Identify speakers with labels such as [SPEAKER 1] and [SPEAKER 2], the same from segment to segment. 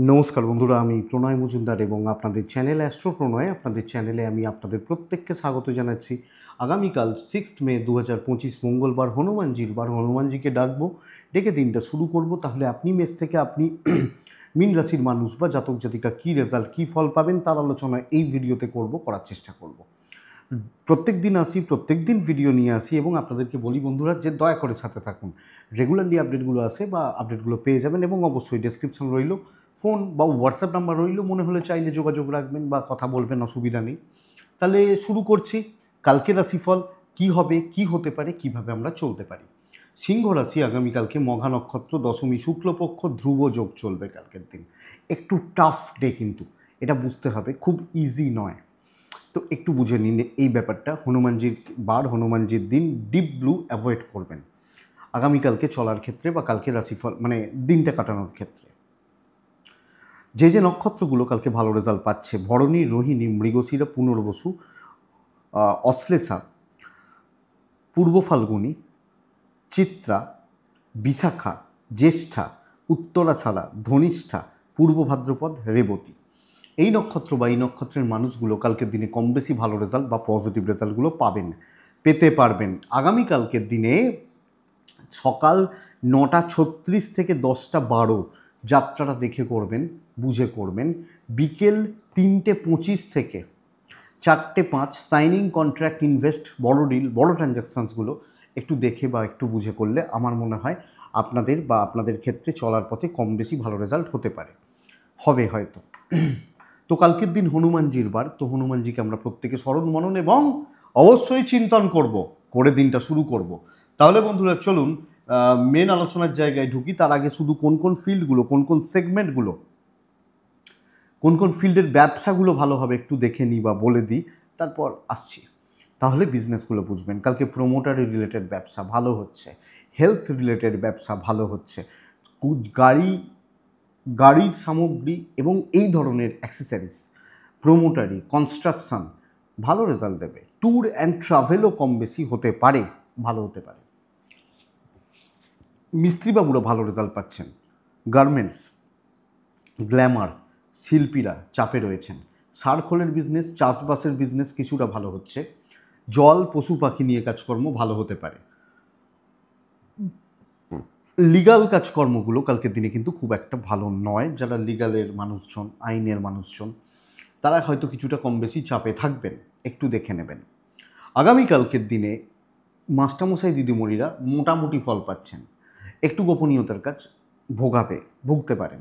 [SPEAKER 1] নমস্কার বন্ধুরা, আমি প্রণয় মজুমদার এবং আপনাদের চ্যানেল অ্যাস্ট্রো প্রণয়, আপনাদের চ্যানেলে আমি আপনাদের প্রত্যেককে স্বাগত জানাচ্ছি। আগামীকাল 6 মে 2025 মঙ্গলবার হনুমানজির বার। হনুমানজিকে ডাকবো, ডেকে দিনটা শুরু করব। তাহলে আপনি মেষ থেকে আপনি মীন রাশির মানুষ বা জাতক জাতিকা কী রেজাল্ট, কী ফল পাবেন তার আলোচনা এই ভিডিওতে করার চেষ্টা করব। প্রত্যেক দিন ভিডিও নিয়ে আসি এবং আপনাদেরকে বলি বন্ধুরা যে দয়া করে সাথে থাকুন। রেগুলারলি আপডেটগুলো আসে বা আপডেটগুলো পেয়ে যাবেন এবং অবশ্যই ডেসক্রিপশন রইল, ফোন বা হোয়াটসঅ্যাপ নাম্বার রইল, মনে হলে চাইলে যোগাযোগ রাখবেন বা কথা বলবেন, অসুবিধা নেই। তাহলে শুরু করছি। কালকে রাশিফল কী হবে, কী হতে পারে, কিভাবে আমরা চলতে পারি। সিংহ রাশি, আগামীকালকে মঘা নক্ষত্র, দশমী শুক্লপক্ষ, ধ্রুব যোগ চলবে কালকের দিন। একটু টাফ ডে, কিন্তু এটা বুঝতে হবে, খুব ইজি নয়। তো একটু বুঝে নিন এই ব্যাপারটা। হনুমানজির বার, হনুমানজির দিন, ডিপ ব্লু অ্যাভয়েড করবেন আগামীকালকে চলার ক্ষেত্রে বা কালকে রাশিফল মানে দিনটা কাটানোর ক্ষেত্রে। যে নক্ষত্রগুলো কালকে ভালো রেজাল্ট পাচ্ছে: ভরণী, রোহিণী, মৃগশিরা, পুনর্বসু, অশ্লেষা, পূর্ব ফাল্গুনী, চিত্রা, বিশাখা, জ্যেষ্ঠা, উত্তরাষাঢ়া, ধনিষ্ঠা, পূর্ব ভাদ্রপদ, রেবতী। এই নক্ষত্র বা এই নক্ষত্রের মানুষগুলো কালকের দিনে কম বেশি ভালো রেজাল্ট বা পজিটিভ রেজাল্টগুলো পেতে পারবেন। আগামীকালকের দিনে সকাল 9:36 থেকে 10:12 যাত্রাটা দেখে করবেন, বুঝে করবেন। বিকেল 3:25 থেকে 4:05 সাইনিং, কন্ট্রাক্ট, ইনভেস্ট, বড় ডিল, বড় ট্রানজ্যাকশানসগুলো একটু দেখে বা একটু বুঝে করলে আমার মনে হয় আপনাদের ক্ষেত্রে চলার পথে কম বেশি ভালো রেজাল্ট হতে পারে, হবে হয়তো। তো কালকের দিন হনুমানজির বার, তো হনুমানজিকে আমরা প্রত্যেকে স্মরণ মনন এবং অবশ্যই চিন্তন করে দিনটা শুরু করব। তাহলে বন্ধুরা চলুন মেন আলোচনার জায়গায় ঢুকি। তার আগে শুধু কোন ফিল্ডগুলো, কোন সেগমেন্টগুলো, কোন ফিল্ডের ব্যবসাগুলো ভালো হবে একটু দেখে নিই বা বলে দিই, তারপর আসছি। তাহলে বিজনেসগুলো বুঝবেন। কালকে প্রোমোটারি রিলেটেড ব্যবসা ভালো হচ্ছে, হেলথ রিলেটেড ব্যবসা ভালো হচ্ছে, গাড়ির সামগ্রী এবং এই ধরনের অ্যাক্সেসরিজ, প্রোমোটারি, কনস্ট্রাকশন ভালো রেজাল্ট দেবে। ট্যুর অ্যান্ড ট্রাভেলও কম বেশি হতে পারে, ভালো হতে পারে। মিস্ত্রিবাবুরা ভালো রেজাল্ট পাচ্ছেন। গার্মেন্টস, গ্ল্যামার, শিল্পীরা চাপে রয়েছেন। সারখোলের বিজনেস, চাষবাসের বিজনেস কিছুটা ভালো হচ্ছে। জল, পশু পাখি নিয়ে কাজকর্ম ভালো হতে পারে। লিগাল কাজকর্মগুলো কালকের দিনে কিন্তু খুব একটা ভালো নয়। যারা লিগালের মানুষজন, আইনের মানুষজন, তারা হয়তো কিছুটা কম বেশি চাপে থাকবেন, একটু দেখে নেবেন। আগামীকালকের দিনে মাস্টারমশাই দিদিমণিরা মোটামুটি ফল পাচ্ছেন। একটু গোপনীয়তার কাজ ভুগতে পারেন।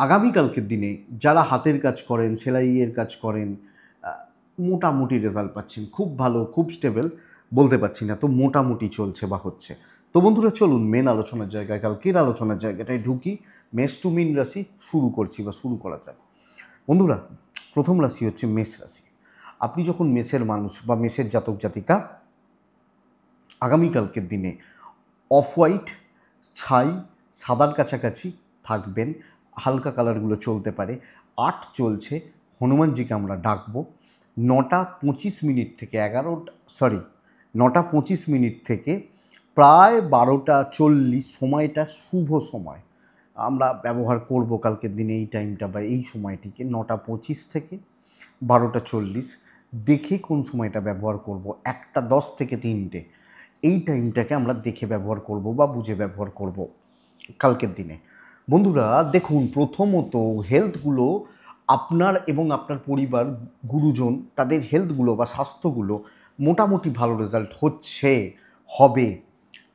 [SPEAKER 1] আগামীকালকের দিনে যারা হাতের কাজ করেন, সেলাইয়ের কাজ করেন, মোটামুটি রেজাল্ট পাচ্ছেন। খুব ভালো, খুব স্টেবল বলতে পারছি না, তো মোটামুটি চলছে বা হচ্ছে। তো বন্ধুরা চলুন মেন আলোচনার জায়গায়, কালকের আলোচনার জায়গাটায় ঢুকি। মেষ টু মীন রাশি শুরু করা যাক। বন্ধুরা, প্রথম রাশি হচ্ছে মেষ রাশি। আপনি যখন মেষের মানুষ বা মেষের জাতক জাতিকা, আগামীকালকের দিনে অফ হোয়াইট, ছাই, সাদার কাছাকাছি থাকবেন। হালকা কালারগুলো চলতে পারে। 8 চলছে, হনুমানজিকে আমরা ডাকবো। 9:25 থেকে 9:25 থেকে প্রায় 12:40 সময়টা শুভ সময় আমরা ব্যবহার করব কালকের দিনে। এই টাইমটা বা এই সময়টিকে 9:25 থেকে 12:40 দেখে কোন সময়টা ব্যবহার করব। 1:10 থেকে 3টে এই টাইমটাকে আমরা দেখে ব্যবহার করব বা বুঝে ব্যবহার করব কালকের দিনে। বন্ধুরা দেখুন, প্রথমত হেলথগুলো আপনার এবং আপনার পরিবার, গুরুজন, তাদের হেলথগুলো বা স্বাস্থ্যগুলো মোটামুটি ভালো রেজাল্ট হবে,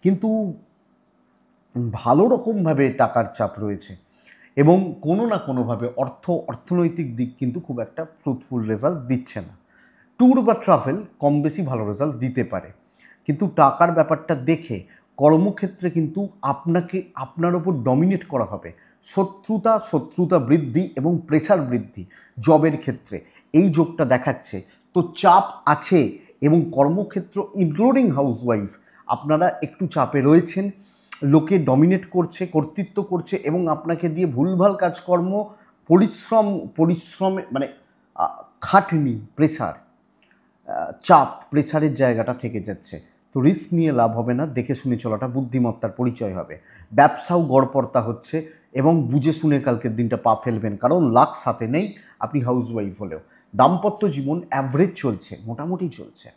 [SPEAKER 1] কিন্তু ভালো রকমভাবে টাকার চাপ রয়েছে এবং কোনো না কোনোভাবে অর্থনৈতিক দিক কিন্তু খুব একটা ফ্রুটফুল রেজাল্ট দিচ্ছে না। ট্যুর বা ট্রাভেল কম বেশি ভালো রেজাল্ট দিতে পারে, কিন্তু টাকার ব্যাপারটা দেখে কর্মক্ষেত্রে কিন্তু আপনার ওপর ডমিনেট করা হবে। শত্রুতা বৃদ্ধি এবং প্রেশার বৃদ্ধি জবের ক্ষেত্রে এই যোগটা দেখাচ্ছে। তো চাপ আছে এবং কর্মক্ষেত্র ইনক্লুডিং হাউসওয়াইফ আপনারা একটু চাপে রয়েছেন। লোকে ডমিনেট করছে, কর্তৃত্ব করছে এবং আপনাকে দিয়ে ভুলভাল কাজকর্ম, পরিশ্রমে মানে খাটনি, প্রেশারের জায়গাটা থেকে যাচ্ছে। তো রিস্ক নিয়ে লাভ হবে না, দেখে শুনে চলাটা বুদ্ধিমত্তার পরিচয় হবে। ব্যবসাও গড়পড়তা হচ্ছে এবং বুঝে শুনে কালকের দিনটা পা ফেলবেন, কারণ লাক সাথে নেই আপনি হাউসওয়াইফ হলেও। দাম্পত্য জীবন অ্যাভারেজ চলছে, মোটামুটি চলছে।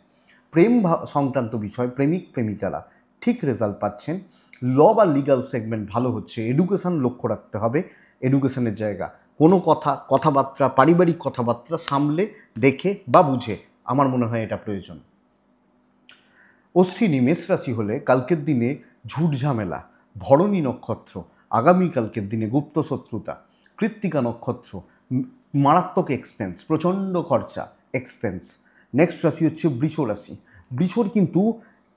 [SPEAKER 1] প্রেম সংক্রান্ত বিষয় প্রেমিক প্রেমিকারা ঠিক রেজাল্ট পাচ্ছেন। ল বা লিগাল সেগমেন্ট ভালো হচ্ছে। এডুকেশন লক্ষ্য রাখতে হবে, এডুকেশনের জায়গা। কোনো কথাবার্তা পারিবারিক কথাবার্তা সামলে দেখে বা বুঝে, আমার মনে হয় এটা প্রয়োজন। অশ্বিনী মেষ রাশি হলে কালকের দিনে ঝুট ঝামেলা। ভরণী নক্ষত্র আগামীকালকের দিনে গুপ্ত শত্রুতা। কৃত্তিকা নক্ষত্র মারাত্মক এক্সপেন্স, প্রচণ্ড খরচা, এক্সপেন্স। নেক্সট রাশি হচ্ছে বৃষ রাশি। বৃষর কিন্তু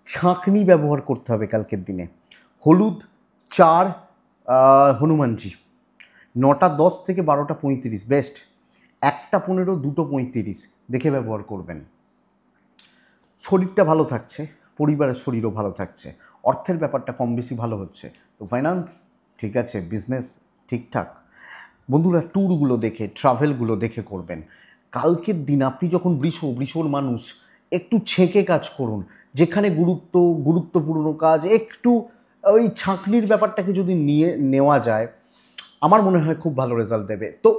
[SPEAKER 1] ছাঁকনি ব্যবহার করতে হবে কালকের দিনে। হলুদ 4 হনুমানজি, 9:10 থেকে 12:35 বেস্ট, 1:15 2:35 দেখে ব্যবহার করবেন। শরীরটা ভালো থাকছে, পরিবারের শরীরও ভালো থাকছে, অর্থের ব্যাপারটা কম বেশি ভালো হচ্ছে। তো ফাইন্যান্স ঠিক আছে, বিজনেস ঠিকঠাক। বন্ধুরা ট্যুরগুলো দেখে, ট্রাভেলগুলো দেখে করবেন। কালকের দিন আপনি যখন বৃষর মানুষ, একটু ছেঁকে কাজ করুন। যেখানে গুরুত্বপূর্ণ কাজ, একটু ওই ছাঁকনির ব্যাপারটাকে যদি নেওয়া যায়, আমার মনে হয় খুব ভালো রেজাল্ট দেবে। তো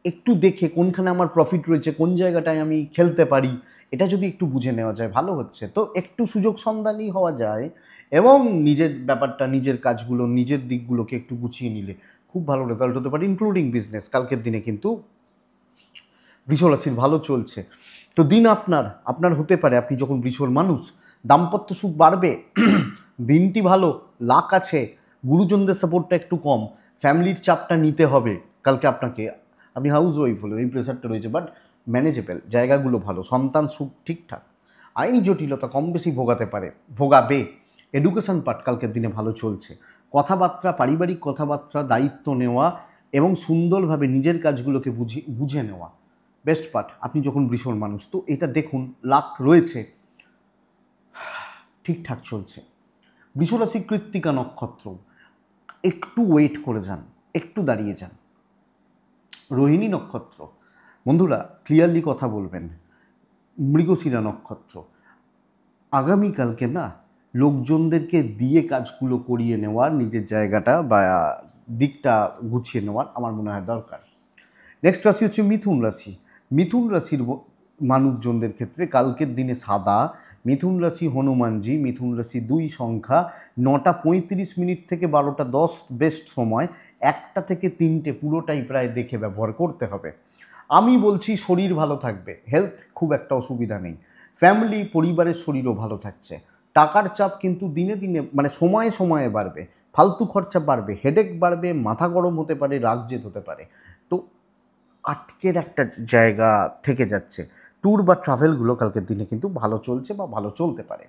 [SPEAKER 1] একটু দেখে কোনখানে আমার প্রফিট রয়েছে, কোন জায়গাটায় আমি খেলতে পারি, এটা যদি একটু বুঝে নেওয়া যায় ভালো হচ্ছে। তো একটু সুযোগ সন্ধানী হওয়া যায় এবং নিজের ব্যাপারটা, নিজের কাজগুলো, নিজের দিকগুলোকে একটু গুছিয়ে নিলে খুব ভালো রেজাল্ট হতে পারে, ইনক্লুডিং বিজনেস। কালকের দিনে কিন্তু বৃষ রাশির ভালো চলছে। তো দিন আপনার হতে পারে, আপনি যখন বৃষর মানুষ, দাম্পত্য সুখ বাড়বে, দিনটি ভালো, লাক আছে, গুরুজনদের সাপোর্টটা একটু কম, ফ্যামিলির চাপটা নিতে হবে কালকে আপনাকে। আপনি হাউস ওয়াইফ হলো, এই প্রেশারটা রয়েছে, বাট ম্যানেজেবল, জায়গাগুলো ভালো, সন্তান সুখ ঠিকঠাক। আইনি জটিলতা কম বেশি ভোগাবে। এডুকেশন পার্ট কালকের দিনে ভালো চলছে। কথাবার্তা, পারিবারিক কথাবার্তা, দায়িত্ব নেওয়া এবং সুন্দরভাবে নিজের কাজগুলোকে বুঝে নেওয়া বেস্ট পার্ট। আপনি যখন বৃষর মানুষ, তো এটা দেখুন লাক রয়েছে, ঠিকঠাক চলছে। বৃষরাশি কৃত্তিকা নক্ষত্র, একটু ওয়েট করে যান, একটু দাঁড়িয়ে যান। রোহিণী নক্ষত্র, বন্ধুরা ক্লিয়ারলি কথা বলবেন। মৃগশিরা নক্ষত্র, আগামীকালকে না লোকজনদেরকে দিয়ে কাজগুলো করিয়ে নেওয়ার, নিজের জায়গাটা বা দিকটা গুছিয়ে নেওয়ার আমার মনে হয় দরকার। নেক্সট রাশি হচ্ছে মিথুন রাশি। মিথুন রাশির মানুষজনদের ক্ষেত্রে কালকের দিনে সাদা, মিথুন রাশি হনুমানজি, মিথুন রাশি 2 সংখ্যা, 9:35 থেকে 12:10 বেস্ট সময়, 1টা থেকে 3টে পুরোটাই প্রায় দেখে ব্যবহার করতে হবে। আমি বলছি শরীর ভালো থাকবে, হেলথ খুব একটা অসুবিধা নেই, ফ্যামিলি পরিবারের শরীরও ভালো থাকছে। টাকার চাপ কিন্তু দিনে দিনে মানে সময়ে সময়ে বাড়বে, ফালতু খরচা বাড়বে, হেডেক বাড়বে, মাথা গরম হতে পারে, রাগ জেদ হতে পারে। তো আটকের একটা জায়গা থেকে যাচ্ছে। ট্যুর বা ট্রাভেলগুলো কালকের দিনে কিন্তু ভালো চলছে বা ভালো চলতে পারে।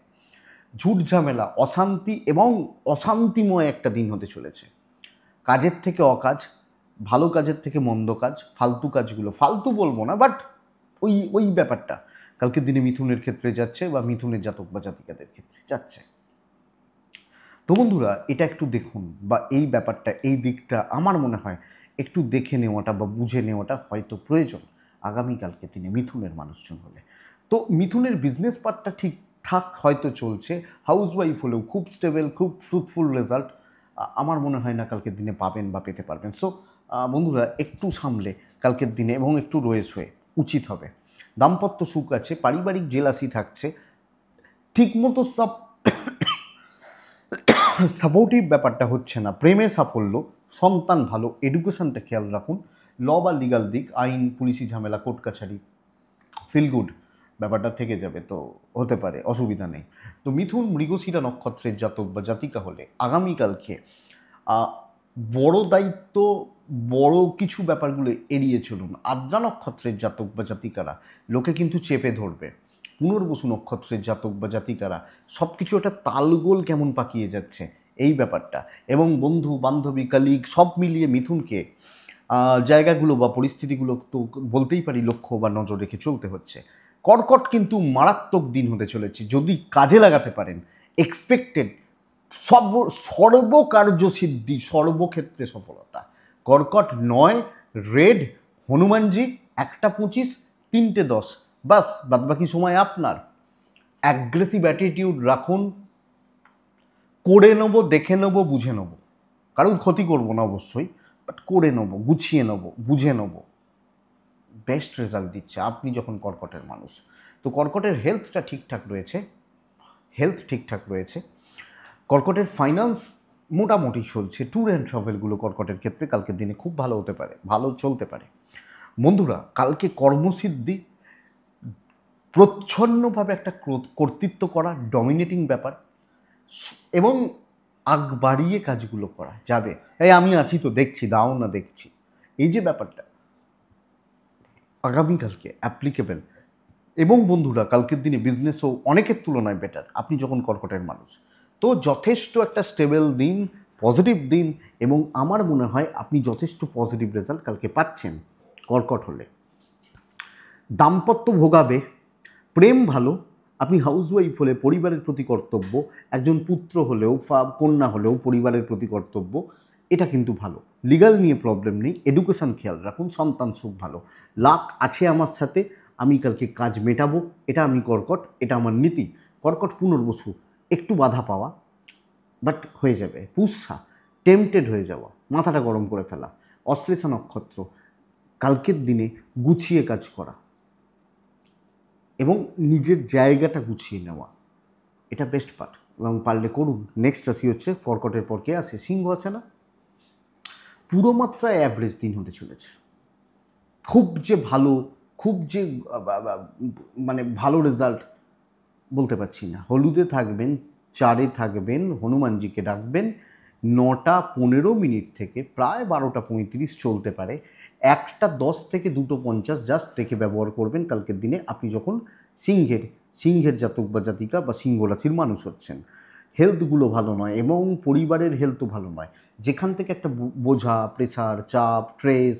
[SPEAKER 1] ঝুট ঝামেলা, অশান্তি এবং অশান্তিময় একটা দিন হতে চলেছে। কাজের থেকে অকাজ, ভালো কাজের থেকে মন্দ কাজ, ফালতু কাজগুলো, ফালতু বলবো না, বাট ওই ব্যাপারটা কালকের দিনে মিথুনের ক্ষেত্রে যাচ্ছে বা মিথুনের জাতক বা জাতিকাদের ক্ষেত্রে যাচ্ছে। তো বন্ধুরা এটা একটু দেখুন, বা এই ব্যাপারটা, এই দিকটা আমার মনে হয় একটু দেখে নেওয়াটা বা বুঝে নেওয়াটা হয়তো প্রয়োজন আগামীকালকে দিনে মিথুনের মানুষজন হলে। তো মিথুনের বিজনেস পার্টটা ঠিকঠাক হয়তো চলছে, হাউসওয়াইফ হলেও খুব স্টেবল, খুব ফ্রুটফুল রেজাল্ট আমার মনে হয় না কালকের দিনে পাবেন বা পেতে পারবেন। সো বন্ধুরা একটু সামলে কালকের দিনে এবং একটু রয়েস হয়ে উচিত হবে। দাম্পত্য সুখ আছে, পারিবারিক জেলাসি থাকছে, ঠিকমতো সাপোর্টিভ ব্যাপারটা হচ্ছে না, প্রেমে সাফল্য, সন্তান ভালো, এডুকেশনটা খেয়াল রাখুন, ল বা লিগাল দিক, আইন পুলিশি ঝামেলা, কোর্ট কাছারি, ফিল গুড ব্যাপারটা থেকে যাবে, তো হতে পারে, অসুবিধা নেই। তো মিথুন মৃগশিরা নক্ষত্রের জাতক বা জাতিকা হলে আগামীকালকে বড় দায়িত্ব, বড় কিছু ব্যাপারগুলো এড়িয়ে চলুন। আদ্রা নক্ষত্রের জাতক বা জাতিকারা লোকে কিন্তু চেপে ধরবে। পুনর্বসু নক্ষত্রের জাতক বা জাতিকারা সব কিছু একটা তালগোল কেমন পাকিয়ে যাচ্ছে এই ব্যাপারটা, এবং বন্ধু বান্ধবী কালিগ সব মিলিয়ে মিথুনকে জায়গাগুলো বা পরিস্থিতিগুলো তো বলতেই পারি লক্ষ্য বা নজর রেখে চলতে হচ্ছে। কর্কট কিন্তু মারাত্মক দিন হতে চলেছে, যদি কাজে লাগাতে পারেন এক্সপেক্টেড সর্বকার্যসিদ্ধি, সর্বক্ষেত্রে সফলতা। কর্কট 9 রেড হনুমানজি 1:25 3:10 বাস, বাদবাকি সময় আপনার। অ্যাগ্রেসিভ অ্যাটিটিউড রাখুন, করে নেবো, দেখে নেবো, বুঝে নেবো, কারণ ক্ষতি করবো না অবশ্যই, বাট করে নেবো, গুছিয়ে নেবো, বুঝে নেবো, বেস্ট রেজাল্ট দিচ্ছে আপনি যখন কর্কটের মানুষ। তো কর্কটের হেলথটা ঠিকঠাক রয়েছে, কর্কটের ফাইন্যান্স মোটামুটি চলছে। ট্যুর অ্যান্ড ট্রাভেলগুলো কর্কটের ক্ষেত্রে কালকের দিনে খুব ভালো হতে পারে, ভালো চলতে পারে। বন্ধুরা, কালকে কর্মসিদ্ধি, প্রচ্ছন্নভাবে একটা কর্তৃত্ব করা, ডমিনেটিং ব্যাপার, এবং আগ বাড়িয়ে কাজগুলো করা যাবে। এই আমি আছি তো, দেখছি, দাও না দেখছি, এই যে ব্যাপারটা আগামীকালকে অ্যাপ্লিকেবল। এবং বন্ধুরা, কালকের দিনে বিজনেসও অনেকের তুলনায় বেটার আপনি যখন কর্কটের মানুষ। তো যথেষ্ট একটা স্টেবল দিন, পজিটিভ দিন, এবং আমার মনে হয় আপনি যথেষ্ট পজিটিভ রেজাল্ট কালকে পাচ্ছেন কর্কট হলে। দাম্পত্য ভোগাবে, প্রেম ভালো, আপনি হাউসওয়াইফ হলে পরিবারের প্রতি কর্তব্য, একজন পুত্র হলেও কন্যা হলেও পরিবারের প্রতি কর্তব্য, এটা কিন্তু ভালো। লিগাল নিয়ে প্রবলেম নেই, এডুকেশান খেয়াল রাখুন, সন্তান সুখ ভালো, লাক আছে আমার সাথে, আমি কালকে কাজ মেটাবো, এটা আমি কর্কট, এটা আমার নীতি। কর্কট পুনর্বসু, একটু বাধা পাওয়া, বাট হয়ে যাবে। পুষ্যা, টেম্পটেড হয়ে যাওয়া, মাথাটা গরম করে ফেলা। অশ্লেষা নক্ষত্র, কালকের দিনে গুছিয়ে কাজ করা এবং নিজের জায়গাটা গুছিয়ে নেওয়া, এটা বেস্ট পার্ট, এবং পারলে করুন। নেক্সট রাশি হচ্ছে কর্কটের পর কে আসে? সিংহ আছে না? পুরো মাত্রায় অ্যাভারেজ দিন হতে চলেছে। খুব যে ভালো, খুব যে মানে ভালো রেজাল্ট বলতে পারছি না। হলুদে থাকবেন, 4-এ থাকবেন, হনুমানজিকে ডাকবেন, 9:15 থেকে প্রায় 12:35 চলতে পারে। 1:10 থেকে 2:50 জাস্ট দেখে ব্যবহার করবেন কালকের দিনে আপনি যখন সিংহের জাতক বা জাতিকা বা সিংহ রাশির মানুষ হচ্ছেন। হেলথগুলো ভালো নয় এবং পরিবারের হেলথও ভালো নয়, যেখান থেকে একটা বোঝা, প্রেশার, চাপ, স্ট্রেস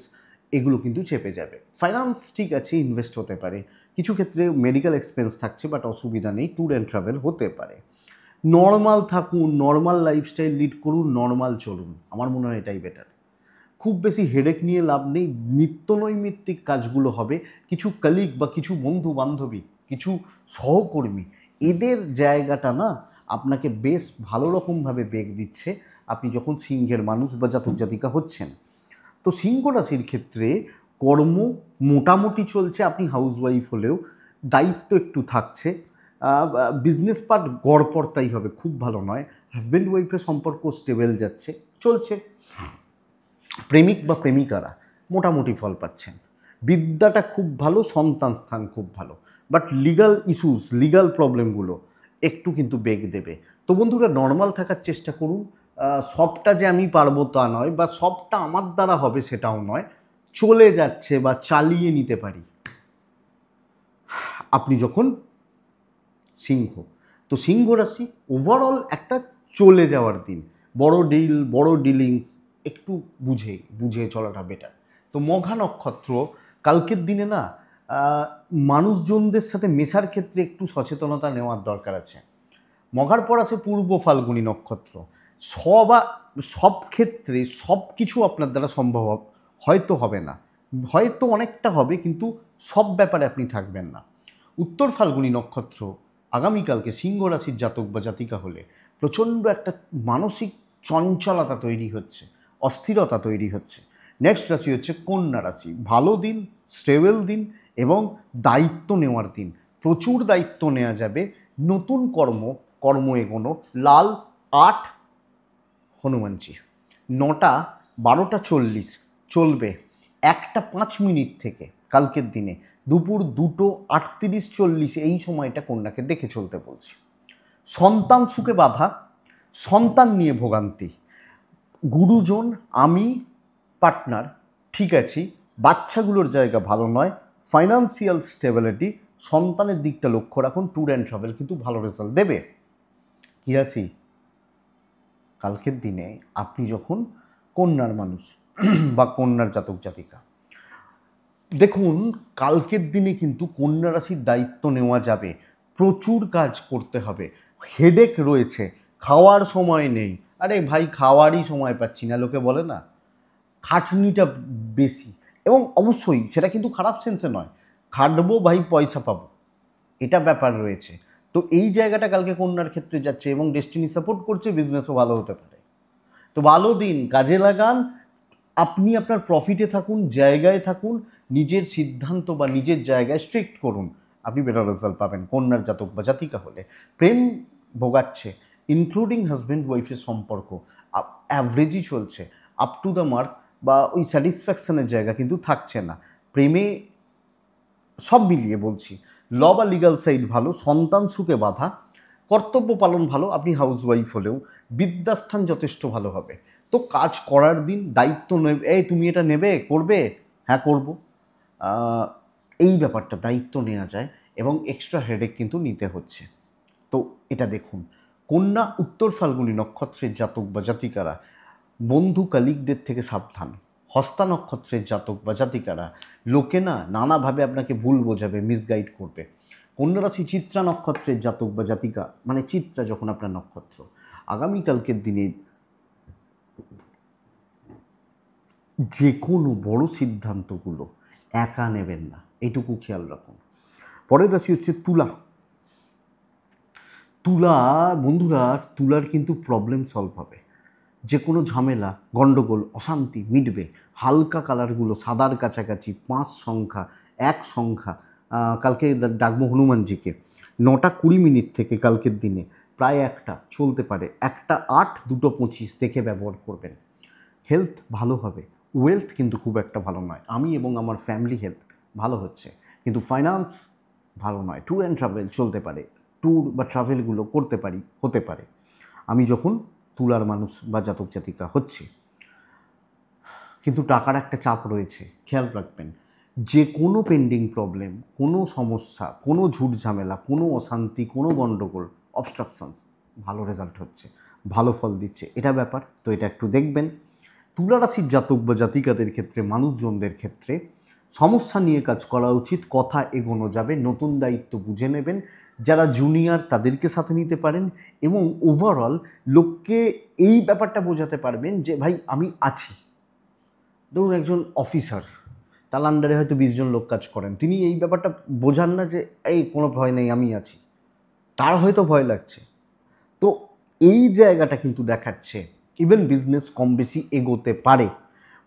[SPEAKER 1] এগুলো কিন্তু চেপে যাবে। ফাইন্যান্স ঠিক আছে, ইনভেস্ট হতে পারে, কিছু ক্ষেত্রে মেডিকেল এক্সপেন্স থাকছে, বাট অসুবিধা নেই, ট্যুর অ্যান্ড ট্রাভেল হতে পারে। নর্মাল থাকুন, নর্মাল লাইফস্টাইল লিড করুন, নর্মাল চলুন, আমার মনে হয় এটাই বেটার। খুব বেশি হেডেক নিয়ে লাভ নেই, নিত্যনৈমিত্তিক কাজগুলো হবে। কিছু কলিগ বা কিছু বন্ধু বান্ধবী, কিছু সহকর্মী, এদের জায়গাটা না আপনাকে বেশ ভালো রকমভাবে বেগ দিচ্ছে আপনি যখন সিংহের মানুষ বা জাতক জাতিকা হচ্ছেন। তো সিংহ রাশির ক্ষেত্রে কর্ম মোটামুটি চলছে, আপনি হাউসওয়াইফ হলেও দায়িত্ব একটু থাকছে। বিজনেস পার্ট গড়পড়তাই হবে, খুব ভালো নয়। হাজব্যান্ড ওয়াইফের সম্পর্ক স্টেবল যাচ্ছে, চলছে। প্রেমিক বা প্রেমিকারা মোটামুটি ফল পাচ্ছেন। বিদ্যাটা খুব ভালো, সন্তান স্থান খুব ভালো, বাট লিগাল ইস্যুস, লিগাল প্রবলেমগুলো একটু কিন্তু বেগ দেবে। তো বন্ধুরা, নর্মাল থাকার চেষ্টা করুন। সবটা যে আমি পারবো তা নয়, বা সবটা আমার দ্বারা হবে সেটাও নয়, চলে যাচ্ছে বা চালিয়ে নিতে পারি আপনি যখন সিংহ। তো সিংহ রাশি ওভারঅল একটা চলে যাওয়ার দিন। বড় ডিল, বড় ডিলিংস একটু বুঝে বুঝে চলাটা বেটার। তো মঘা নক্ষত্র, কালকের দিনে না মানুষজনদের সাথে মেশার ক্ষেত্রে একটু সচেতনতা নেওয়ার দরকার আছে। মঘার পর আছে পূর্ব ফাল্গুনী নক্ষত্র। সব ক্ষেত্রে সব কিছু আপনার দ্বারা সম্ভব হয়তো হবে না, হয়তো অনেকটা হবে, কিন্তু সব ব্যাপারে আপনি থাকবেন না। উত্তর ফাল্গুনী নক্ষত্র, আগামীকালকে সিংহ রাশির জাতক বা জাতিকা হলে প্রচণ্ড একটা মানসিক চঞ্চলতা তৈরি হচ্ছে, অস্থিরতা তৈরি হচ্ছে। নেক্সট রাশি হচ্ছে কন্যা রাশি। ভালো দিন, স্টেবল দিন এবং দায়িত্ব নেওয়ার দিন, প্রচুর দায়িত্ব নেওয়া যাবে। নতুন কর্ম এগোনো। লাল 8 হনুমানজি, 9:12:40 চলবে। 1:05 থেকে কালকের দিনে দুপুর 2:38-40 এই সময়টা কন্যাকে দেখে চলতে বলছি। সন্তান সুখে বাধা, সন্তান নিয়ে ভোগান্তি, গুরুজন, আমি, পার্টনার ঠিক আছি, বাচ্চাগুলোর জায়গা ভালো নয়, ফাইন্যান্সিয়াল স্টেবিলিটি, সন্তানের দিকটা লক্ষ্য রাখুন। ট্যুর অ্যান্ড ট্রাভেল কিন্তু ভালো রেজাল্ট দেবে। কী রাশি? কালকের দিনে আপনি যখন কন্যার মানুষ বা কন্যার জাতক জাতিকা, দেখুন কালকের দিনে কিন্তু কন্যা রাশির দায়িত্ব নেওয়া যাবে, প্রচুর কাজ করতে হবে, হেডেক রয়েছে, খাওয়ার সময় নেই। আরে ভাই, খাওয়ারই সময় পাচ্ছি না, লোকে বলে না, খাটনিটা বেশি। এবং অবশ্যই সেটা কিন্তু খারাপ সেন্সে নয়, খাটবো ভাই, পয়সা পাবো, এটা ব্যাপার রয়েছে। তো এই জায়গাটা কালকে কন্যার ক্ষেত্রে যাচ্ছে এবং ডেস্টিনি সাপোর্ট করছে, বিজনেসও ভালো হতে পারে। তো ভালো দিন, কাজে লাগান, আপনি আপনার প্রফিটে থাকুন, জায়গায় থাকুন, নিজের সিদ্ধান্ত বা নিজের জায়গায় স্ট্রিক্ট করুন, আপনি বেটার রেজাল্ট পাবেন কন্যার জাতক বা জাতিকা হলে। প্রেম ভোগাচ্ছে, ইনক্লুডিং হাজব্যান্ড ওয়াইফের সম্পর্ক অ্যাভারেজই চলছে, আপ টু দ্য মার্ক বা ওই স্যাটিসফ্যাকশনের জায়গা কিন্তু থাকছে না। প্রেমে সব মিলিয়ে বলছি, ল বা লিগাল সাইড ভালো, সন্তান সুখে বাধা, কর্তব্য পালন ভালো, আপনি হাউস ওয়াইফ হলেও বিদ্যাস্থান যথেষ্ট ভালো হবে। তো কাজ করার দিন, দায়িত্ব নেবে, এই তুমি এটা নেবে, করবে, হ্যাঁ করব, এই ব্যাপারটা দায়িত্ব নেওয়া যায় এবং এক্সট্রা হেডেক কিন্তু নিতে হচ্ছে। তো এটা দেখুন, কন্যা উত্তর ফাল্গুনী নক্ষত্রের জাতক বা জাতিকারা বন্ধু কালিকদের থেকে সাবধান। হস্তা নক্ষত্রের জাতক বা জাতিকারা লোকে নানাভাবে আপনাকে ভুল বোঝাবে, মিসগাইড করবে। কন্যা রাশি চিত্রা নক্ষত্রের জাতক বা জাতিকা, মানে চিত্রা যখন আপনার নক্ষত্র, আগামীকালকের দিনে যে কোনো বড় সিদ্ধান্তগুলো একা নেবেন না, এইটুকু খেয়াল রাখুন। পরের রাশি হচ্ছে তুলা। তুলা বন্ধুরা, তুলার কিন্তু প্রবলেম সলভ হবে, যে কোনো ঝামেলা, গণ্ডগোল, অশান্তি মিটবে। হালকা কালারগুলো সাদার কাছাকাছি, 5 সংখ্যা, 1 সংখ্যা, কালকে ডাকবো হনুমানজিকে 9:20 থেকে কালকের দিনে প্রায় একটা চলতে পারে, 1:08, 2:25 দেখে ব্যবহার করবেন। হেলথ ভালো হবে, ওয়েলথ কিন্তু খুব একটা ভালো নয়। আমি এবং আমার ফ্যামিলি হেলথ ভালো হচ্ছে, কিন্তু ফাইন্যান্স ভালো নয়। ট্যুর অ্যান্ড ট্রাভেল চলতে পারে, ট্যুর বা ট্রাভেলগুলো করতে পারি, হতে পারে। আমি যখন তুলার মানুষ বা জাতক জাতিকা হচ্ছে, কিন্তু টাকার একটা চাপ রয়েছে, খেয়াল রাখবেন। যে কোনো পেন্ডিং প্রবলেম, কোনো সমস্যা, কোনো ঝুট ঝামেলা, কোনো অশান্তি, কোনো গণ্ডগোল, অবস্ট্রাকশনস, ভালো রেজাল্ট হচ্ছে, ভালো ফল দিচ্ছে, এটা ব্যাপার। তো এটা একটু দেখবেন। তুলা রাশির জাতক বা জাতিকাদের ক্ষেত্রে, মানুষজনদের ক্ষেত্রে সমস্যা নিয়ে কাজ করা উচিত, কথা এগোনো যাবে, নতুন দায়িত্ব বুঝে নেবেন, যারা জুনিয়র তাদেরকে সাথে নিতে পারেন এবং ওভারঅল লোককে এই ব্যাপারটা বোঝাতে পারবেন যে ভাই আমি আছি। ধরুন একজন অফিসার, তার আন্ডারে হয়তো 20 জন লোক কাজ করেন, তিনি এই ব্যাপারটা বোঝান না যে এই কোনো ভয় নেই, আমি আছি, তার হয়তো ভয় লাগছে। তো এই জায়গাটা কিন্তু দেখাচ্ছে ইভেন বিজনেস কম বেশি এগোতে পারে।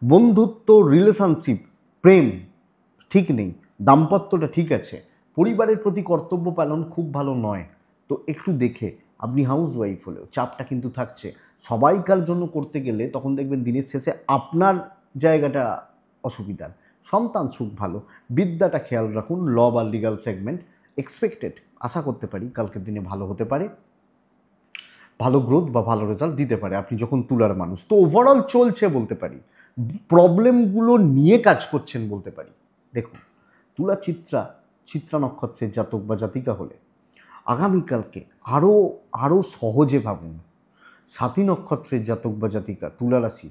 [SPEAKER 1] বন্ধুত্ব, রিলেশনশিপ, প্রেম ঠিক নেই, দাম্পত্যটা ঠিক আছে, পরিবারের প্রতি কর্তব্য পালন খুব ভালো নয়। তো একটু দেখে, আপনি হাউস ওয়াইফ হলেও চাপটা কিন্তু থাকছে, সবাইকার জন্য করতে গেলে তখন দেখবেন দিনের শেষে আপনার জায়গাটা অসুবিধার। সন্তান সুখ ভালো, বিদ্যাটা খেয়াল রাখুন, ল বা লিগাল সেগমেন্ট এক্সপেক্টেড, আশা করতে পারি কালকের দিনে ভালো হতে পারে, ভালো গ্রোথ বা ভালো রেজাল্ট দিতে পারে আপনি যখন তুলার মানুষ। তো ওভারঅল চলছে বলতে পারি, প্রবলেমগুলো নিয়ে কাজ করছেন বলতে পারি। দেখুন, তুলা চিত্রা নক্ষত্রের জাতক বা জাতিকা হলে আগামীকালকে আরও সহজে ভাবুন। সাথী নক্ষত্রের জাতক বা জাতিকা তুলা রাশি,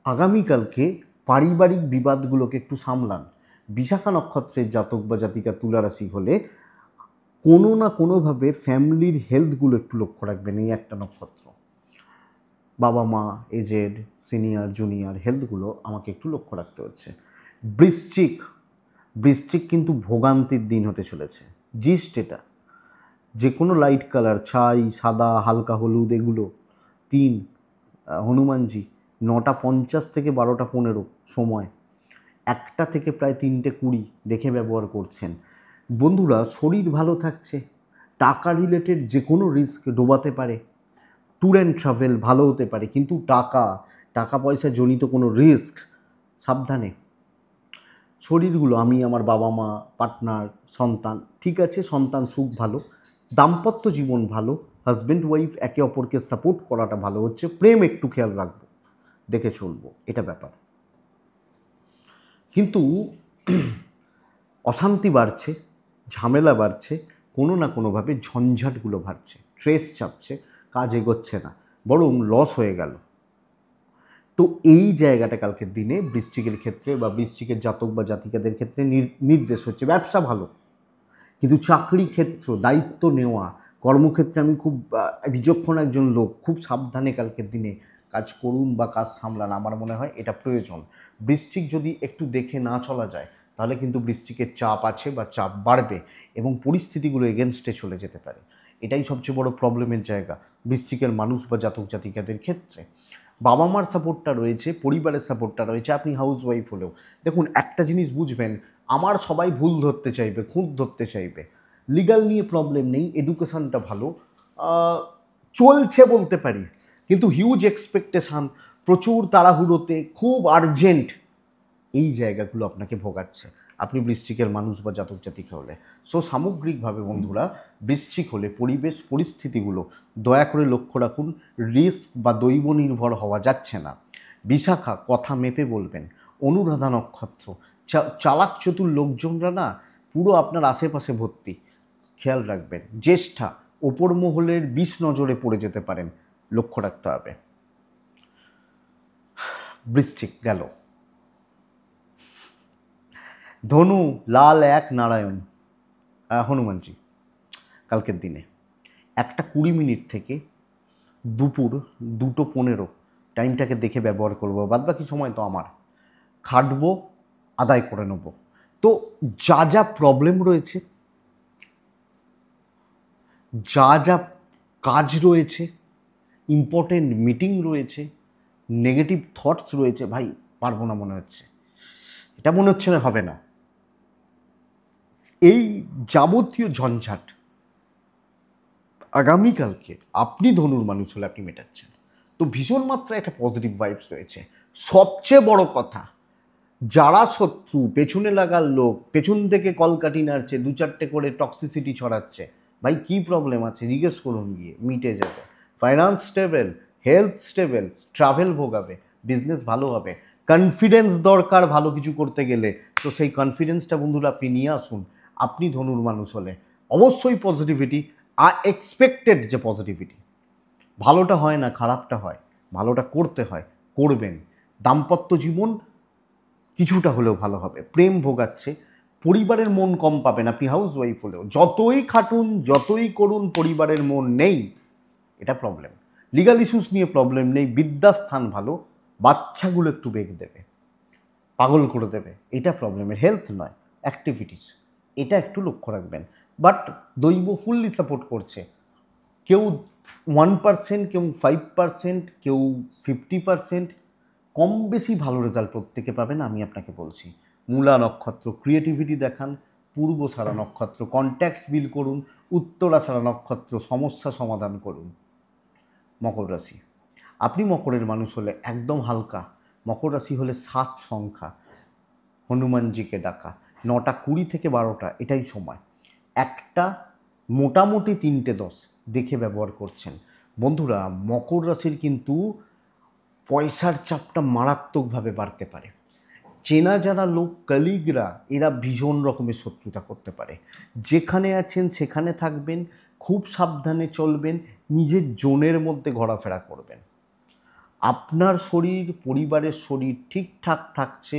[SPEAKER 1] আগামীকালকে পারিবারিক বিবাদগুলোকে একটু সামলান। বিশাখা নক্ষত্রের জাতক বা জাতিকা তুলা রাশি হলে কোনো না কোনোভাবে ফ্যামিলির হেলথগুলো একটু লক্ষ্য রাখবেন। এই একটা নক্ষত্র, বাবা মা, এজেড, সিনিয়র, জুনিয়র হেলথগুলো আমাকে একটু লক্ষ্য রাখতে হচ্ছে। বৃশ্চিক কিন্তু ভোগান্তির দিন হতে চলেছে। জিস্ট এটা, যে কোনো লাইট কালার, ছাই, সাদা, হালকা হলুদ, এগুলো 3, হনুমানজি 9:50 থেকে 12:15 সময়, 1টা থেকে প্রায় 3:20 দেখে ব্যবহার করছেন। বন্ধুরা, শরীর ভালো থাকছে, টাকা রিলেটেড যে কোনো রিস্ক ডোবাতে পারে, ট্যুর অ্যান্ড ট্রাভেল ভালো হতে পারে, কিন্তু টাকা পয়সা জনিত কোনো রিস্ক সাবধানে। শরীরগুলো, আমি, আমার বাবা মা, পার্টনার, সন্তান ঠিক আছে, সন্তান সুখ ভালো, দাম্পত্য জীবন ভালো, হাজব্যান্ড ওয়াইফ একে অপরকে সাপোর্ট করাটা ভালো হচ্ছে, প্রেম একটু খেয়াল রাখবো, দেখে চলবো, এটা ব্যাপার। কিন্তু অশান্তি বাড়ছে, ঝামেলা বাড়ছে, কোনো না কোনোভাবে ঝঞ্ঝাটগুলো বাড়ছে, স্ট্রেস চাপছে, কাজ এগোচ্ছে না, বরং লস হয়ে গেল। তো এই জায়গাটা কালকের দিনে বৃশ্চিকের ক্ষেত্রে বা বৃশ্চিকের জাতক বা জাতিকাদের ক্ষেত্রে নির্দেশ হচ্ছে। ব্যবসা ভালো, কিন্তু চাকরি ক্ষেত্র, দায়িত্ব নেওয়া, কর্মক্ষেত্রে আমি খুব বিচক্ষণ একজন লোক, খুব সাবধানে কালকের দিনে কাজ করুন বা কাজ সামলান, আমার মনে হয় এটা প্রয়োজন। বৃশ্চিক যদি একটু দেখে না চলা যায়, তাহলে কিন্তু বৃশ্চিকের চাপ আছে বা চাপ বাড়বে এবং পরিস্থিতিগুলো এগেনস্টে চলে যেতে পারে। এটাই সবচেয়ে বড় প্রবলেমের জায়গা বৃশ্চিকের মানুষ বা জাতক জাতিকাদের ক্ষেত্রে। বাবা মার সাপোর্টটা রয়েছে, পরিবারের সাপোর্টটা রয়েছে, আপনি হাউস ওয়াইফ হলেও দেখুন একটা জিনিস বুঝবেন, আমার সবাই ভুল ধরতে চাইবে, খুঁত ধরতে চাইবে। লিগাল নিয়ে প্রবলেম নেই, এডুকেশানটা ভালো চলছে বলতে পারি, কিন্তু হিউজ এক্সপেকটেশান, প্রচুর তাড়াহুড়োতে, খুব আর্জেন্ট, এই জায়গাগুলো আপনাকে ভোগাচ্ছে আপনি বৃশ্চিকের মানুষ বা জাতক জাতিকা হলে। সো সামগ্রিকভাবে বন্ধুরা, বৃশ্চিক হলে পরিবেশ পরিস্থিতিগুলো দয়া করে লক্ষ্য রাখুন, রিস্ক বা দৈব নির্ভর হওয়া যাচ্ছে না। বিশাখা, কথা মেপে বলবেন। অনুরাধা নক্ষত্র, চালাক চতুর লোকজনরা না পুরো আপনার আশেপাশে ভর্তি, খেয়াল রাখবেন। জ্যেষ্ঠা, ওপর মহলের বিষ নজরে পড়ে যেতে পারেন, লক্ষ্য রাখতে হবে। বৃশ্চিক গেল। ধনু, লাল এক নারায়ণ, হনুমানজি কালকের দিনে 1:20 থেকে দুপুর 2:15 টাইমটাকে দেখে ব্যবহার করবো, বাদবাকি সময় তো আমার খাটবো, আদায় করে নেব। তো যা যা প্রবলেম রয়েছে, যা যা কাজ রয়েছে, ইম্পর্টেন্ট মিটিং রয়েছে, নেগেটিভ থটস রয়েছে, ভাই পারবো না মনে হচ্ছে, এটা মনে হচ্ছে না হবে না, এই যাবতীয় ঝঞ্ঝাট আগামীকালকে আপনি ধনুর মানুষ হলে আপনি মেটাচ্ছেন। তো ভীষণ মাত্রায় একটা পজিটিভ ভাইবস রয়েছে। সবচেয়ে বড় কথা, যারা শত্রু, পেছনে লাগার লোক, পেছন থেকে কলকাঠি নাড়ছে, 2-4টে করে টক্সিসিটি ছড়াচ্ছে, ভাই কী প্রবলেম আছে জিজ্ঞেস করুন, গিয়ে মিটে যাবে। Finance stable, health stable, travel ভোগাবে, বিজনেস ভালো হবে। কনফিডেন্স দরকার ভালো কিছু করতে গেলে, তো সেই কনফিডেন্সটা বন্ধুরা আপনি নিয়ে আসুন আপনি ধনুর মানুষ হলে। অবশ্যই পজিটিভিটি, এক্সপেক্টেড যে পজিটিভিটি, ভালোটা হয় না, খারাপটা হয়, ভালোটা করতে হয়, করবেন। দাম্পত্য জীবন কিছুটা হলেও ভালো হবে, প্রেম ভোগাচ্ছে, পরিবারের মন কম পাবেন আপনি হাউস ওয়াইফ হলেও, যতই খাটুন যতই করুন পরিবারের মন নেই, এটা প্রবলেম। লিগাল ইস্যুস নিয়ে প্রবলেম নেই, বিদ্যাস্থান ভালো, বাচ্চাগুলো একটু বেগ দেবে, পাগল করে দেবে, এটা প্রবলেমের, হেলথ নয়, অ্যাক্টিভিটিস, এটা একটু লক্ষ্য রাখবেন। বাট দৈব ফুললি সাপোর্ট করছে, কেউ 1%, কেউ 5%, কেউ 50%, কম বেশি ভালো রেজাল্ট প্রত্যেকে পাবেন, আমি আপনাকে বলছি। মূলা নক্ষত্র, ক্রিয়েটিভিটি দেখান। পূর্বসারা নক্ষত্র, কন্ট্যাক্টস বিল করুন। উত্তরাষাঢ়া নক্ষত্র, সমস্যা সমাধান করুন। মকর রাশি, আপনি মকরের মানুষ হলে একদম হালকা, মকর রাশি হলে 7 সংখ্যা, হনুমানজিকে ডাকা, 9:20 থেকে 12টা এটাই সময়, একটা মোটামুটি 3:10 দেখে ব্যবহার করছেন। বন্ধুরা, মকর রাশির কিন্তু পয়সার চাপটা মারাত্মকভাবে বাড়তে পারে। চেনা যারা লোক, কলিগরা, এরা ভীষণ রকমের শত্রুতা করতে পারে। যেখানে আছেন সেখানে থাকবেন, খুব সাবধানে চলবেন, নিজের জোনের মধ্যে ঘোরাফেরা করবেন। আপনার শরীর, পরিবারের শরীর ঠিকঠাক থাকছে,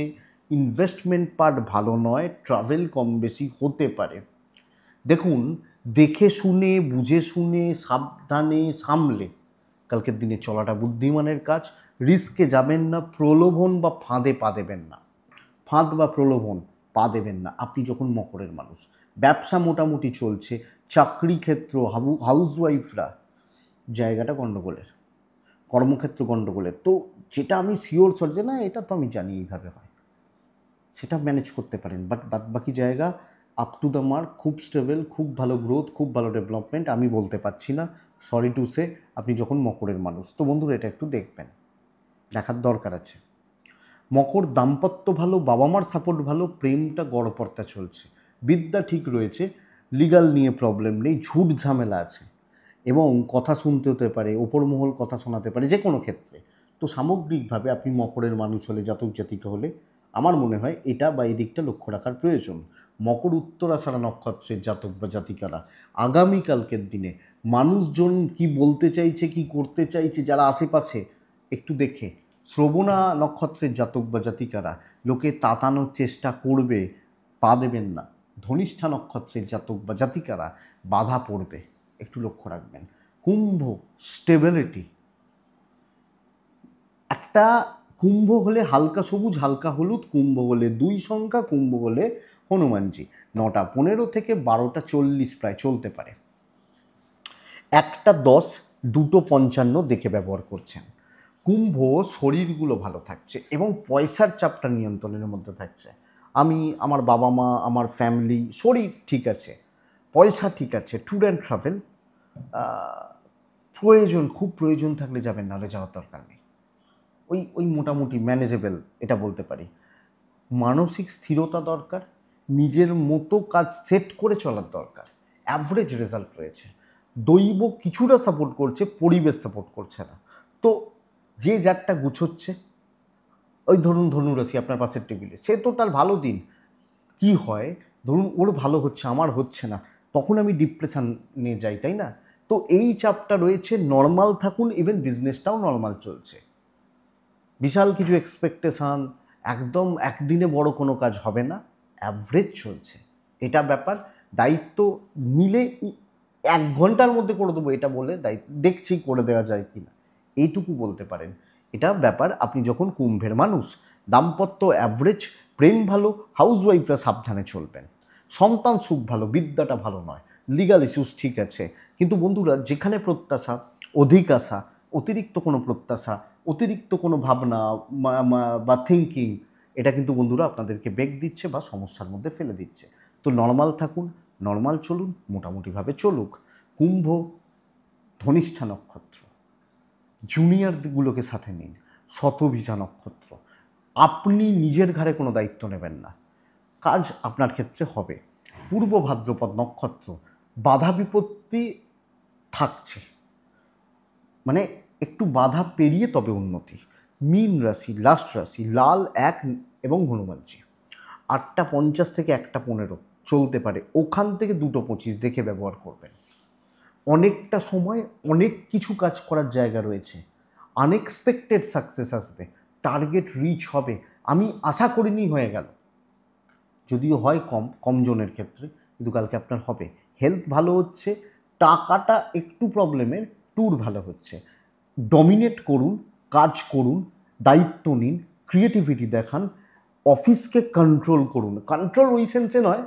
[SPEAKER 1] ইনভেস্টমেন্ট পার্ট ভালো নয়, ট্রাভেল কম বেশি হতে পারে। দেখুন, দেখে শুনে, বুঝে শুনে, সাবধানে, সামলে কালকের দিনে চলাটা বুদ্ধিমানের কাজ। রিস্কে যাবেন না, প্রলোভন বা ফাঁদে পা দেবেন না, ফাঁদ বা প্রলোভন পা দেবেন না আপনি যখন মকরের মানুষ। ব্যবসা মোটামুটি চলছে, চাকরি ক্ষেত্র, হাউসওয়াইফরা জায়গাটা গণ্ডগোলের, কর্মক্ষেত্র গণ্ডগোলের। তো যেটা আমি শিওর যে না এটা তো আমি জানি এইভাবে হয়, সেটা ম্যানেজ করতে পারেন। বাট বাদবাকি জায়গা আপ টু দ্য মার্ক, খুব স্টেবল, খুব ভালো গ্রোথ, খুব ভালো ডেভেলপমেন্ট আমি বলতে পারছি না, সরি টু সে, আপনি যখন মকরের মানুষ। তো বন্ধুরা, এটা একটু দেখবেন, দেখার দরকার আছে। মকর, দাম্পত্য ভালো, বাবা মার সাপোর্ট ভালো, প্রেমটা গড়পড়তা চলছে, বিদ্যা ঠিক রয়েছে, লিগাল নিয়ে প্রবলেম নেই, ঝুট ঝামেলা আছে এবং কথা শুনতে হতে পারে, ওপর মহল কথা শোনাতে পারে যে কোনো ক্ষেত্রে। তো সামগ্রিকভাবে আপনি মকরের মানুষ হলে, জাতক জাতিকা হলে, আমার মনে হয় এটা বা এই দিকটা লক্ষ্য রাখার প্রয়োজন। মকর, উত্তরাষাঢ়া নক্ষত্রের জাতক বা জাতিকারা আগামীকালকের দিনে মানুষজন কি বলতে চাইছে, কি করতে চাইছে, যারা আশেপাশে একটু দেখে। শ্রবণা নক্ষত্রের জাতক বা জাতিকারা লোকে তাতানোর চেষ্টা করবে, পা দেবেন না। ধনিষ্ঠা নক্ষত্রের জাতক বা জাতিকারা বাধা পড়বে, একটু লক্ষ্য রাখবেন। কুম্ভ, স্টেবিলিটি, একটা কুম্ভ হলে হালকা সবুজ হালকা হলুদ, কুম্ভ হলে 2 সংখ্যা, কুম্ভ হলে হনুমানজি। 9:15 থেকে 12:40 প্রায় চলতে পারে। 1:10, 2:55 দেখে ব্যবহার করছেন। কুম্ভ শরীরগুলো ভালো থাকছে এবং পয়সার চাপটা নিয়ন্ত্রণের মধ্যে থাকছে। আমি, আমার বাবা মা, আমার ফ্যামিলি, শরীর ঠিক আছে, পয়সা ঠিক আছে, ট্যুর অ্যান্ড ট্রাভেল প্রয়োজন, খুব প্রয়োজন থাকলে যাবেন, নাহলে যাওয়ার দরকার নেই। ওই মোটামুটি ম্যানেজেবল এটা বলতে পারি। মানসিক স্থিরতা দরকার, নিজের মতো কাজ সেট করে চলার দরকার। অ্যাভারেজ রেজাল্ট রয়েছে। দৈব কিছুটা সাপোর্ট করছে, পরিবেশ সাপোর্ট করছে না। তো যে যারটা গুছোচ্ছে, ওই ধরুন ধনুরাশি আপনার পাশের টেবিলে, সে তো তার ভালো দিন। কি হয়, ধরুন ওর ভালো হচ্ছে, আমার হচ্ছে না, তখন আমি ডিপ্রেশনে যাই, তাই না? তো এই চাপটা রয়েছে। নর্মাল থাকুন, ইভেন বিজনেসটাও নর্মাল চলছে। বিশাল কিছু এক্সপেকটেশান, একদম একদিনে বড় কোনো কাজ হবে না, অ্যাভারেজ চলছে, এটা ব্যাপার। দায়িত্ব নিলে 1 ঘন্টার মধ্যে করে দেবো এটা বলে দায়িত্ব দেখছি করে দেওয়া যায় কি না, এইটুকু বলতে পারেন। এটা ব্যাপার। আপনি যখন কুম্ভের মানুষ, দাম্পত্য অ্যাভারেজ, প্রেম ভালো, হাউসওয়াইফরা সাবধানে চলবেন, সন্তান সুখ ভালো, বিদ্যাটা ভালো নয়, লিগাল ইস্যুস ঠিক আছে। কিন্তু বন্ধুরা, যেখানে প্রত্যাশা, অধিক আশা, অতিরিক্ত কোনো প্রত্যাশা, অতিরিক্ত কোনো ভাবনা বা থিঙ্কিং, এটা কিন্তু বন্ধুরা আপনাদেরকে বেগ দিচ্ছে বা সমস্যার মধ্যে ফেলে দিচ্ছে। তো নর্মাল থাকুন, নর্মাল চলুন, মোটামুটিভাবে চলুক। কুম্ভ ধনিষ্ঠা নক্ষত্র, জুনিয়রগুলোকে সাথে নিন। শতভিষা নক্ষত্র, আপনি নিজের ঘাড়ে কোনো দায়িত্ব নেবেন না, কাজ আপনার ক্ষেত্রে হবে। পূর্ব ভাদ্রপদ নক্ষত্র, বাধা বিপত্তি থাকছে, মানে একটু বাধা পেরিয়ে তবে উন্নতি। মীন রাশি, লাস্ট রাশি, লাল 1 এবং হনুমানজি। 8:50 থেকে 1:15 চলতে পারে, ওখান থেকে 2:25 দেখে ব্যবহার করবেন। অনেকটা সময় অনেক কিছু কাজ করার জায়গা রয়েছে, আনএক্সপেক্টেড সাকসেস আসবে, টার্গেট রিচ হবে, আমি আশা করিনি হয়ে গেল, যদিও হয় কম জনের ক্ষেত্রে, কিন্তু কালকে আপনার হবে। হেলথ ভালো হচ্ছে, টাকাটা একটু প্রবলেমের, ট্যুর ভালো হচ্ছে। ডমিনেট করুন, কাজ করুন, দায়িত্ব নিন, ক্রিয়েটিভিটি দেখান, অফিসকে কন্ট্রোল করুন। কন্ট্রোল ওই সেন্সে নয়,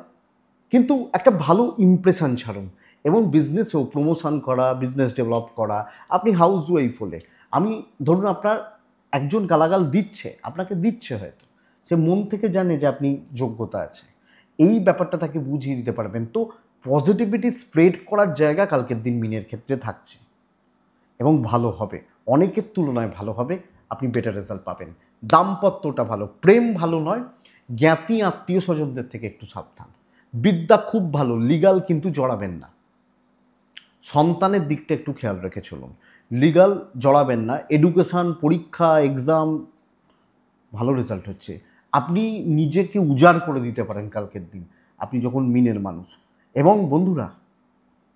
[SPEAKER 1] কিন্তু একটা ভালো ইমপ্রেশন ছাড়ুন। এবং বিজনেসেও প্রমোশন করা, বিজনেস ডেভেলপ করা। আপনি হাউস ওয়াইফ হলে, আমি ধরুন আপনার একজন গালাগাল দিচ্ছে, আপনাকে দিচ্ছে হয়তো, সে মন থেকে জানে যে আপনি যোগ্যতা আছে, এই ব্যাপারটা তাকে বুঝিয়ে দিতে পারবেন। তো পজিটিভিটি স্প্রেড করার জায়গা কালকের দিন মিনের ক্ষেত্রে থাকছে এবং ভালো হবে, অনেকের তুলনায় ভালো হবে, আপনি বেটার রেজাল্ট পাবেন। দাম্পত্যটা ভালো, প্রেম ভালো নয়, জ্ঞাতি আত্মীয় স্বজনদের থেকে একটু সাবধান। বিদ্যা খুব ভালো, লিগাল কিন্তু জড়াবেন না। সন্তানের দিকটা একটু খেয়াল রেখে চলুন, লিগাল জড়াবেন না। এডুকেশান, পরীক্ষা, এক্সাম ভালো রেজাল্ট হচ্ছে, আপনি নিজেকে উজাড় করে দিতে পারেন কালকের দিন আপনি যখন মিনের মানুষ। এবং বন্ধুরা,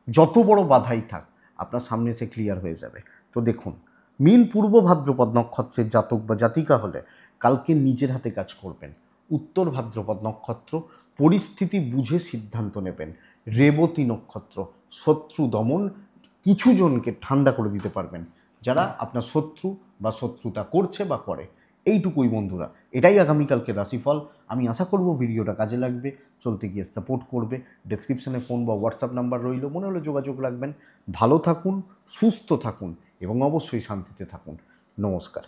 [SPEAKER 1] যত বড় বাধাই থাক আপনার সামনে এসে ক্লিয়ার হয়ে যাবে। তো দেখুন, মিন পূর্ব ভাদ্রপদ নক্ষত্রের জাতক বা জাতিকা হলে কালকে নিজের হাতে কাজ করবেন। উত্তর ভাদ্রপদ নক্ষত্র, পরিস্থিতি বুঝে সিদ্ধান্ত নেবেন। রেবতী নক্ষত্র, শত্রু দমন, কিছু জনকে ঠান্ডা করে দিতে পারবেন যারা আপনার শত্রু বা শত্রুতা করছে বা করে। এইটুকুই বন্ধুরা, এটাই আগামীকালকে রাশিফল। আমি আশা করব ভিডিওটা কাজে লাগবে, চলতে গিয়ে সাপোর্ট করবে। ডেসক্রিপশনে ফোন বা হোয়াটসঅ্যাপ নাম্বার রইল, মনে হলে যোগাযোগ রাখবেন। ভালো থাকুন, সুস্থ থাকুন এবং অবশ্যই শান্তিতে থাকুন। নমস্কার।